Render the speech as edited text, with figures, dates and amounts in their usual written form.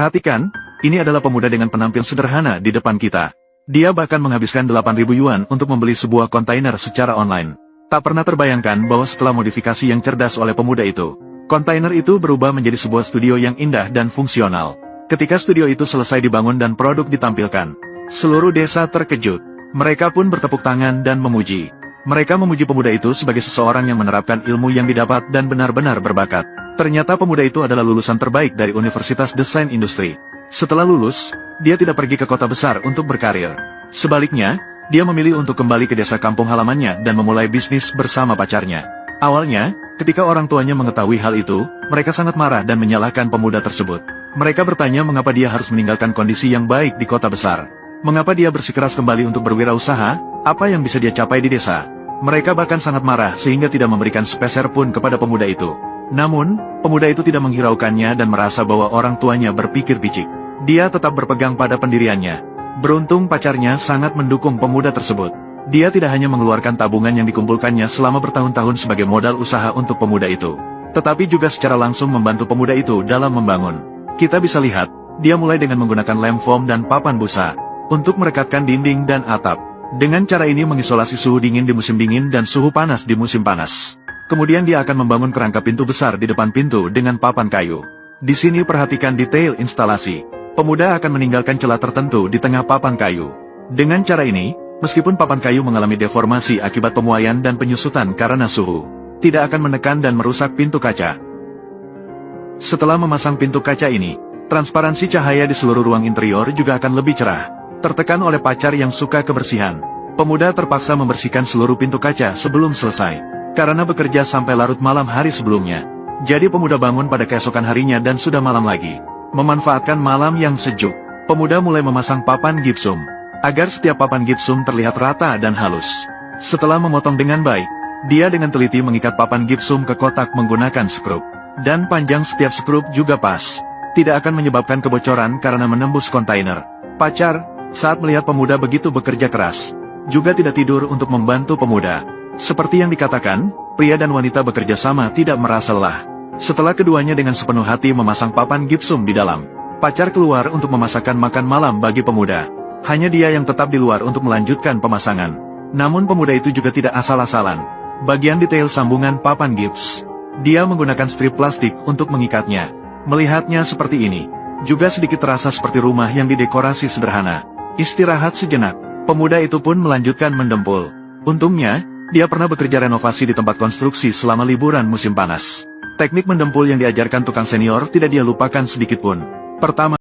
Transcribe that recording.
Perhatikan, ini adalah pemuda dengan penampil sederhana di depan kita. Dia bahkan menghabiskan 8.000 yuan untuk membeli sebuah kontainer secara online. Tak pernah terbayangkan bahwa setelah modifikasi yang cerdas oleh pemuda itu, kontainer itu berubah menjadi sebuah studio yang indah dan fungsional. Ketika studio itu selesai dibangun dan produk ditampilkan, seluruh desa terkejut. Mereka pun bertepuk tangan dan memuji. Mereka memuji pemuda itu sebagai seseorang yang menerapkan ilmu yang didapat dan benar-benar berbakat. Ternyata pemuda itu adalah lulusan terbaik dari Universitas Desain Industri. Setelah lulus, dia tidak pergi ke kota besar untuk berkarir. Sebaliknya, dia memilih untuk kembali ke desa kampung halamannya dan memulai bisnis bersama pacarnya. Awalnya, ketika orang tuanya mengetahui hal itu, mereka sangat marah dan menyalahkan pemuda tersebut. Mereka bertanya mengapa dia harus meninggalkan kondisi yang baik di kota besar. Mengapa dia bersikeras kembali untuk berwirausaha, apa yang bisa dia capai di desa. Mereka bahkan sangat marah sehingga tidak memberikan sepeser pun kepada pemuda itu. Namun, pemuda itu tidak menghiraukannya dan merasa bahwa orang tuanya berpikir picik. Dia tetap berpegang pada pendiriannya. Beruntung pacarnya sangat mendukung pemuda tersebut. Dia tidak hanya mengeluarkan tabungan yang dikumpulkannya selama bertahun-tahun sebagai modal usaha untuk pemuda itu, tetapi juga secara langsung membantu pemuda itu dalam membangun. Kita bisa lihat, dia mulai dengan menggunakan lem foam dan papan busa untuk merekatkan dinding dan atap. Dengan cara ini mengisolasi suhu dingin di musim dingin dan suhu panas di musim panas. Kemudian dia akan membangun kerangka pintu besar di depan pintu dengan papan kayu. Di sini perhatikan detail instalasi. Pemuda akan meninggalkan celah tertentu di tengah papan kayu. Dengan cara ini, meskipun papan kayu mengalami deformasi akibat pemuaian dan penyusutan karena suhu, tidak akan menekan dan merusak pintu kaca. Setelah memasang pintu kaca ini, transparansi cahaya di seluruh ruang interior juga akan lebih cerah. Tertekan oleh pacar yang suka kebersihan, pemuda terpaksa membersihkan seluruh pintu kaca sebelum selesai, karena bekerja sampai larut malam hari sebelumnya. Jadi pemuda bangun pada keesokan harinya dan sudah malam lagi. Memanfaatkan malam yang sejuk, pemuda mulai memasang papan gipsum, agar setiap papan gipsum terlihat rata dan halus. Setelah memotong dengan baik, dia dengan teliti mengikat papan gipsum ke kotak menggunakan skrup. Dan panjang setiap skrup juga pas. Tidak akan menyebabkan kebocoran karena menembus kontainer. Pacar, saat melihat pemuda begitu bekerja keras, juga tidak tidur untuk membantu pemuda. Seperti yang dikatakan, pria dan wanita bekerja sama tidak merasa lelah. Setelah keduanya dengan sepenuh hati memasang papan gipsum di dalam, pacar keluar untuk memasakkan makan malam bagi pemuda. Hanya dia yang tetap di luar untuk melanjutkan pemasangan. Namun pemuda itu juga tidak asal-asalan. Bagian detail sambungan papan gips, dia menggunakan strip plastik untuk mengikatnya. Melihatnya seperti ini, juga sedikit terasa seperti rumah yang didekorasi sederhana. Istirahat sejenak, pemuda itu pun melanjutkan mendempul. Untungnya, dia pernah bekerja renovasi di tempat konstruksi selama liburan musim panas. Teknik mendempul yang diajarkan tukang senior tidak dia lupakan sedikitpun. Pertama,